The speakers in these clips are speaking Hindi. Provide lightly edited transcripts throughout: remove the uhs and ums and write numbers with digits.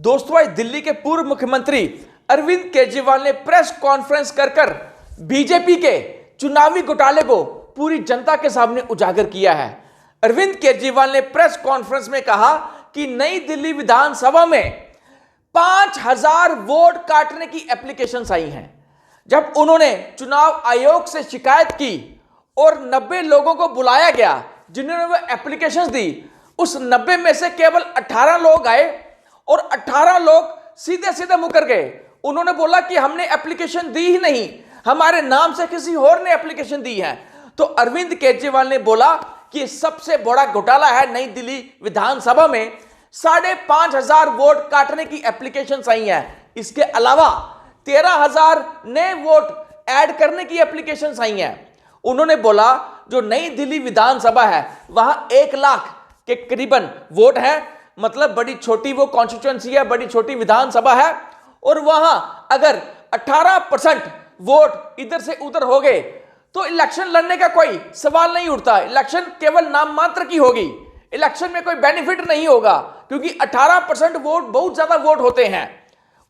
दोस्तों, आज दिल्ली के पूर्व मुख्यमंत्री अरविंद केजरीवाल ने प्रेस कॉन्फ्रेंस कर बीजेपी के चुनावी घोटाले को पूरी जनता के सामने उजागर किया है। अरविंद केजरीवाल ने प्रेस कॉन्फ्रेंस में कहा कि नई दिल्ली विधानसभा में 5000 वोट काटने की एप्लीकेशंस आई हैं। जब उन्होंने चुनाव आयोग से शिकायत की और 90 लोगों को बुलाया गया जिन्होंने वो एप्लीकेशंस दी, उस 90 में से केवल 18 लोग आए और 18 लोग सीधे सीधे मुकर गए। उन्होंने बोला कि हमने एप्लीकेशन दी ही नहीं, हमारे नाम से किसी और ने एप्लीकेशन दी है। तो अरविंद केजरीवाल ने बोला कि सबसे बड़ा घोटाला है नई दिल्ली विधानसभा में 5,500 वोट काटने की एप्लीकेशन आई हैं। इसके अलावा 13,000 नए वोट ऐड करने की एप्लीकेशन आई हैं। उन्होंने बोला जो नई दिल्ली विधानसभा है वहां 1 लाख के करीबन वोट है, मतलब बड़ी छोटी वो कॉन्स्टिट्यूएंसी है, बड़ी छोटी विधानसभा है। और वहां अगर 18% वोट इधर से उधर हो गए तो इलेक्शन लड़ने का कोई सवाल नहीं उठता। इलेक्शन केवल नाम मात्र की होगी, इलेक्शन में कोई बेनिफिट नहीं होगा क्योंकि 18% वोट बहुत ज्यादा वोट होते हैं।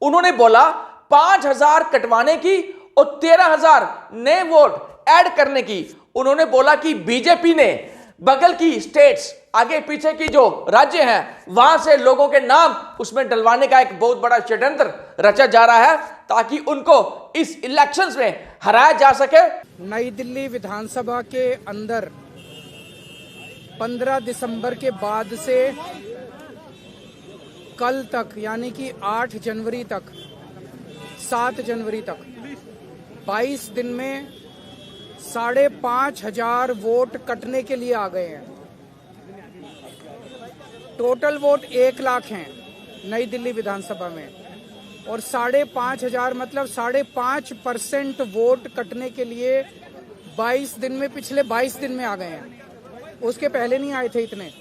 उन्होंने बोला 5,000 कटवाने की और 13,000 नए वोट ऐड करने की। उन्होंने बोला कि बीजेपी ने बगल की स्टेट्स, आगे पीछे की जो राज्य हैं, वहां से लोगों के नाम उसमें डलवाने का एक बहुत बड़ा षड्यंत्र रचा जा रहा है ताकि उनको इस इलेक्शंस में हराया जा सके। नई दिल्ली विधानसभा के अंदर 15 दिसंबर के बाद से कल तक यानी कि 8 जनवरी तक 7 जनवरी तक 22 दिन में 5,500 वोट कटने के लिए आ गए हैं। टोटल वोट 1 लाख हैं नई दिल्ली विधानसभा में और 5,500 मतलब 5.5% वोट कटने के लिए 22 दिन में, पिछले 22 दिन में आ गए हैं। उसके पहले नहीं आए थे इतने।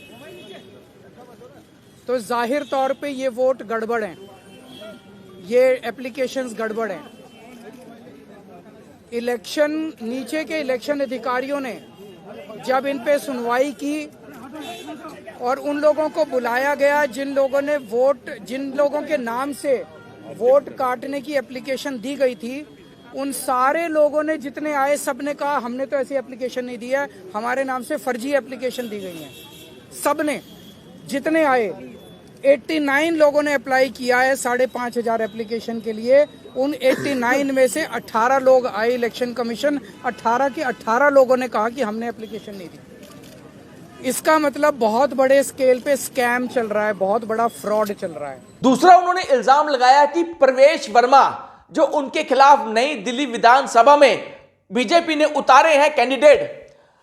तो जाहिर तौर पे ये वोट गड़बड़ हैं, ये एप्लीकेशंस गड़बड़ हैं। इलेक्शन, नीचे के इलेक्शन अधिकारियों ने जब इन पे सुनवाई की और उन लोगों को बुलाया गया जिन लोगों के नाम से वोट काटने की एप्लीकेशन दी गई थी, उन सारे लोगों ने जितने आए सबने कहा हमने तो ऐसी एप्लीकेशन नहीं दी है, हमारे नाम से फर्जी एप्लीकेशन दी गई है। सबने जितने आए 89 लोगों ने अप्लाई किया है 5,500 एप्लीकेशन के लिए। उन 89 में से 18 लोग आए इलेक्शन कमीशन, 18 के 18 लोगों ने कहा कि हमने एप्लीकेशन नहीं दी। इसका मतलब बहुत बड़े स्केल पे स्कैम चल रहा है, बहुत बड़ा फ्रॉड चल रहा है। दूसरा, उन्होंने इल्जाम लगाया कि प्रवेश वर्मा जो उनके खिलाफ नई दिल्ली विधानसभा में बीजेपी ने उतारे हैं कैंडिडेट,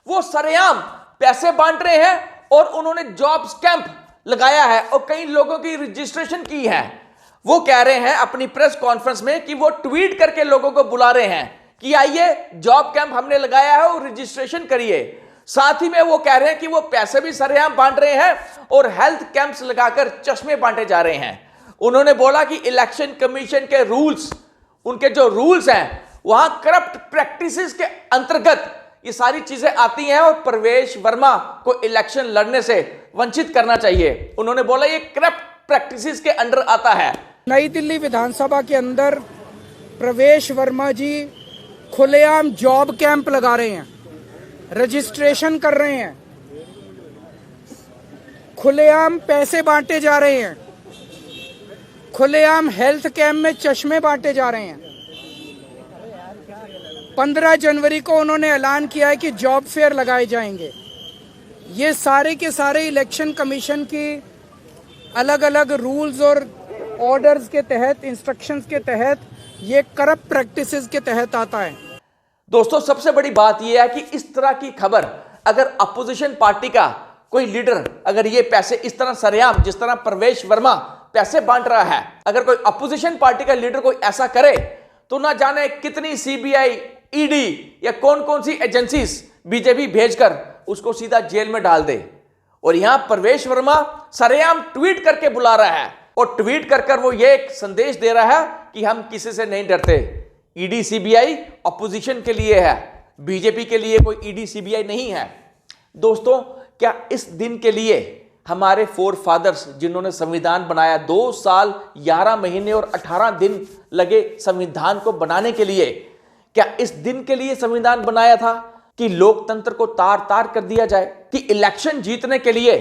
वो सरेआम पैसे बांट रहे हैं और उन्होंने जॉब्स कैंप लगाया है और कई लोगों की रजिस्ट्रेशन की है। वो कह रहे हैं अपनी प्रेस कॉन्फ्रेंस में कि वो ट्वीट करके लोगों को बुला रहे हैं कि आइए जॉब कैंप हमने लगाया है और रजिस्ट्रेशन करिए। साथ ही में वो कह रहे हैं कि वो पैसे भी सरेआम बांट रहे हैं और हेल्थ कैंप्स लगाकर चश्मे बांटे जा रहे हैं। उन्होंने बोला कि इलेक्शन कमीशन के रूल्स, उनके जो रूल्स हैं वहां करप्ट प्रैक्टिसेस के अंतर्गत ये सारी चीजें आती हैं और प्रवेश वर्मा को इलेक्शन लड़ने से वंचित करना चाहिए। उन्होंने बोला ये करप्ट प्रैक्टिसेस के अंडर आता है। नई दिल्ली विधानसभा के अंदर प्रवेश वर्मा जी खुलेआम जॉब कैंप लगा रहे हैं, रजिस्ट्रेशन कर रहे हैं, खुलेआम पैसे बांटे जा रहे हैं, खुलेआम हेल्थ कैंप में चश्मे बांटे जा रहे हैं। 15 जनवरी को उन्होंने ऐलान किया है कि जॉब फेयर लगाए जाएंगे। ये सारे के सारे इलेक्शन कमीशन की अलग अलग रूल्स और ऑर्डर्स के तहत, इंस्ट्रक्शंस के तहत, ये करप्ट प्रैक्टिसेस के तहत आता है। दोस्तों, सबसे बड़ी बात यह है कि इस तरह की खबर अगर अपोजिशन पार्टी का कोई लीडर अगर ये पैसे इस तरह सरेआम, जिस तरह प्रवेश वर्मा पैसे बांट रहा है, अगर कोई अपोजिशन पार्टी का लीडर कोई ऐसा करे तो ना जाने कितनी सीबीआई, ईडी या कौन कौन सी एजेंसीज बीजेपी भेजकर उसको सीधा जेल में डाल दे। और यहां प्रवेश वर्मा सरेआम ट्वीट करके बुला रहा है और ट्वीट कर वो ये एक संदेश दे रहा है कि हम किसी से नहीं डरते। ईडी सीबीआई अपोजिशन के लिए है, बीजेपी के लिए कोई ईडी सीबीआई नहीं है। दोस्तों, क्या इस दिन के लिए हमारे फोर फादर्स जिन्होंने संविधान बनाया, 2 साल 11 महीने और 18 दिन लगे संविधान को बनाने के लिए। क्या इस दिन के लिए संविधान बनाया था कि लोकतंत्र को तार तार कर दिया जाए, कि इलेक्शन जीतने के लिए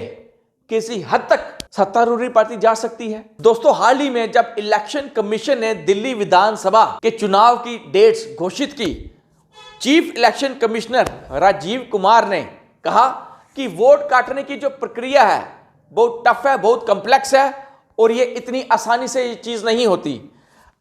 किसी हद तक सत्तारूढ़ी पार्टी जा सकती है? दोस्तों, हाल ही में जब इलेक्शन कमीशन ने दिल्ली विधानसभा के चुनाव की डेट्स घोषित की, chief election commissioner Rajiv Kumar ने कहा कि वोट काटने की जो प्रक्रिया है बहुत टफ है, बहुत कॉम्प्लेक्स है और ये इतनी आसानी से ये चीज नहीं होती।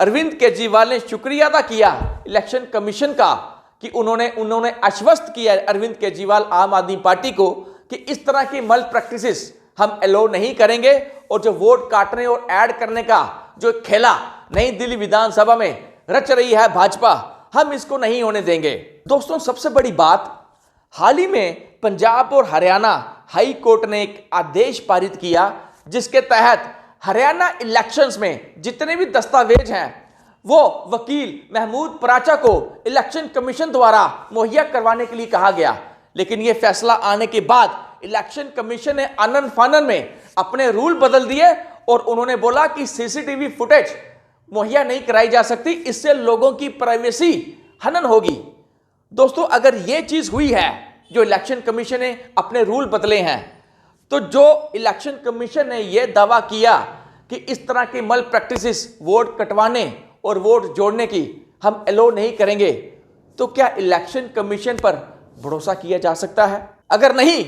अरविंद केजरीवाल ने शुक्रिया अदा किया इलेक्शन कमीशन का कि उन्होंने आश्वस्त किया अरविंद केजरीवाल आम आदमी पार्टी को कि इस तरह की मल प्रैक्टिसेस हम अलो नहीं करेंगे और जो वोट काटने और ऐड करने का जो खेला नई दिल्ली विधानसभा में रच रही है भाजपा, हम इसको नहीं होने देंगे। दोस्तों, सबसे बड़ी बात, हाल ही में पंजाब और हरियाणा हाई कोर्ट ने एक आदेश पारित किया जिसके तहत हरियाणा इलेक्शंस में जितने भी दस्तावेज हैं वो वकील महमूद पराचा को इलेक्शन कमीशन द्वारा मुहैया करवाने के लिए कहा गया। लेकिन यह फैसला आने के बाद इलेक्शन कमीशन ने आनन फानन में अपने रूल बदल दिए और उन्होंने बोला कि सीसीटीवी फुटेज मुहैया नहीं कराई जा सकती, इससे लोगों की प्राइवेसी हनन होगी। दोस्तों, अगर यह चीज हुई है, जो इलेक्शन कमीशन ने अपने रूल बदले हैं, तो जो इलेक्शन कमीशन ने यह दावा किया कि इस तरह की मल प्रैक्टिसेस वोट कटवाने और वोट जोड़ने की हम अलो नहीं करेंगे, तो क्या इलेक्शन कमीशन पर भरोसा किया जा सकता है? अगर नहीं,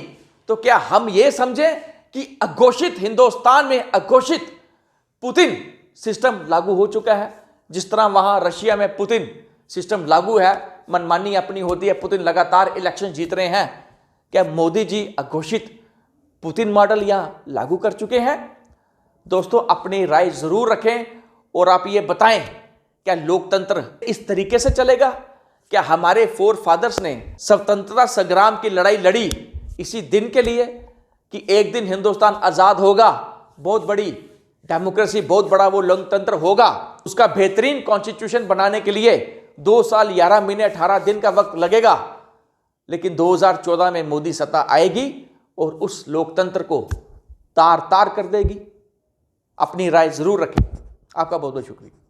तो क्या हम यह समझें कि अघोषित हिंदुस्तान में अघोषित पुतिन सिस्टम लागू हो चुका है? जिस तरह वहां रशिया में पुतिन सिस्टम लागू है, मनमानी अपनी होती है, पुतिन लगातार इलेक्शन जीत रहे हैं, क्या मोदी जी अघोषित पुतिन मॉडल यहां लागू कर चुके हैं? दोस्तों, अपनी राय जरूर रखें और आप ये बताएं, क्या लोकतंत्र इस तरीके से चलेगा? क्या हमारे फोर फादर्स ने स्वतंत्रता संग्राम की लड़ाई लड़ी इसी दिन के लिए कि एक दिन हिंदुस्तान आजाद होगा, बहुत बड़ी डेमोक्रेसी, बहुत बड़ा वो लोकतंत्र होगा, उसका बेहतरीन कॉन्स्टिट्यूशन बनाने के लिए 2 साल 11 महीने 18 दिन का वक्त लगेगा, लेकिन 2014 में मोदी सत्ता आएगी और उस लोकतंत्र को तार तार कर देगी? अपनी राय जरूर रखें। आपका बहुत बहुत शुक्रिया।